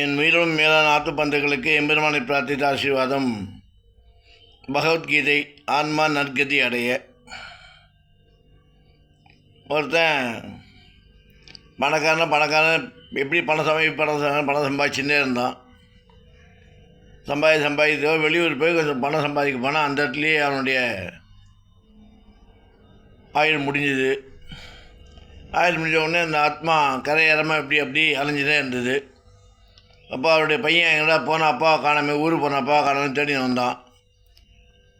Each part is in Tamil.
என் உயிரும் மேலான ஆத்துப்பந்துகளுக்கு எம்பெருமானை பிரார்த்தித்த ஆசீர்வாதம். பகவத்கீதை. ஆன்மா நற்கதி அடைய. ஒருத்தன் பணக்காரன் எப்படி பணம் சம்பாதிச்சுட்டே இருந்தான். சம்பாதித்தோ வெளியூர் போய் கொஞ்சம் பணம் சம்பாதிக்க போனால் அந்த இடத்துலையே அவனுடைய ஆயுள் முடிஞ்சுது. ஆயுள் முடிஞ்ச உடனே அந்த ஆத்மா கரையேறமாக அப்படி அலைஞ்சுட்டே இருந்தது. அப்போ அவருடைய பையன் எங்கடா போன அப்பாவை காணாமல், ஊருக்கு போன அப்பாவை காணாமல் தேடி வந்தான்.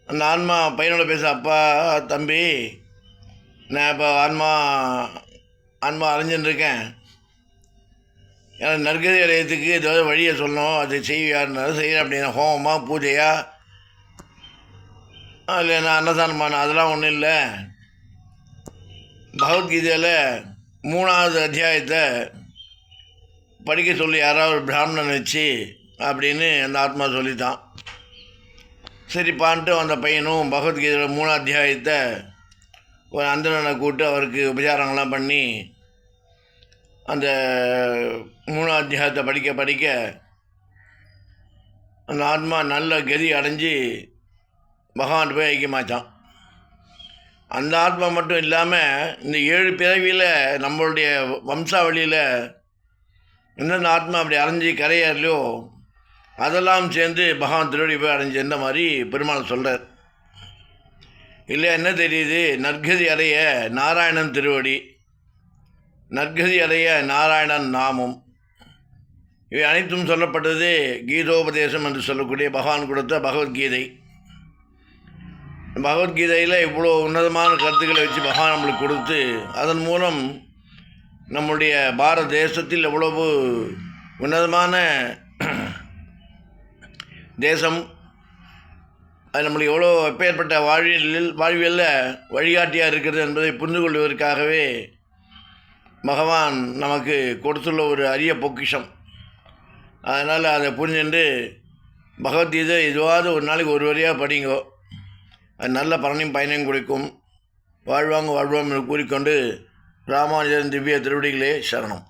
அந்த ஆன்மா பையனோட பேச, அப்பா தம்பி, நான் இப்போ ஆன்மா அலைஞ்சுட்டுருக்கேன், எனக்கு நற்கதி அடையத்துக்கு ஏதாவது வழியை சொல்லணும், அதை செய்வியாருனாலும் செய்கிறேன். அப்படின்னா ஹோமமா பூஜையா இல்லை நான் அன்னதானமான அதெல்லாம் ஒன்றும் இல்லை. பகவத்கீதையில் 3வது அத்தியாயத்தை படிக்க சொல்லி யாராவது ஒரு பிராமணன் வச்சு அப்படின்னு அந்த ஆத்மா சொல்லித்தான். சரிப்பான்ட்டு அந்த பையனும் பகவத்கீதையில் 3வது அத்தியாயத்தை ஒரு அந்தணனை கூப்பிட்டு அவருக்கு உபச்சாரங்கள்லாம் பண்ணி அந்த 3வது அத்தியாயத்தை படிக்க அந்த ஆத்மா நல்ல கதி அடைஞ்சு பகவான் போய் ஐக்கியமாச்சான். அந்த ஆத்மா மட்டும் இல்லாமல் இந்த 7 பிறவியில் நம்மளுடைய வம்சாவளியில் எந்தெந்த ஆத்மா அப்படி அலைஞ்சி கரையேறலையோ அதெல்லாம் சேர்ந்து பகவான் திருவடி போய் அடைஞ்சிருந்த மாதிரி பெருமாள் சொல்கிறார். இல்லை என்ன தெரியுது? நற்கதி அடைய நாராயணன் திருவடி, நற்கதி அடைய நாராயணன் நாமம், இவை அனைத்தும் சொல்லப்பட்டது கீதோபதேசம் என்று சொல்லக்கூடிய பகவான் கொடுத்த பகவத்கீதை. பகவத்கீதையில் இவ்வளோ உன்னதமான கருத்துக்களை வச்சு பகவான் நம்மளுக்கு கொடுத்து அதன் மூலம் நம்முடைய பாரத தேசத்தில் எவ்வளவு உன்னதமான தேசம், அது நம்மளுக்கு எவ்வளோ எப்பேற்பட்ட வாழ்வியலில் வழிகாட்டியாக இருக்கிறது என்பதை புரிந்து கொள்வதற்காகவே பகவான் நமக்கு கொடுத்துள்ள ஒரு அரிய பொக்கிஷம். அதனால் அதை புரிஞ்சுட்டு பகவத்கீதை இதுவாவது ஒரு நாளைக்கு ஒரு வரியாக படிங்கோ, அது நல்ல பலனையும் பயனையும் கொடுக்கும். வாழ்வாங்க வாழ்வோம் என்று கூறிக்கொண்டு ராமானுஜன் திவ்ய திருவடிகளே சரணம்.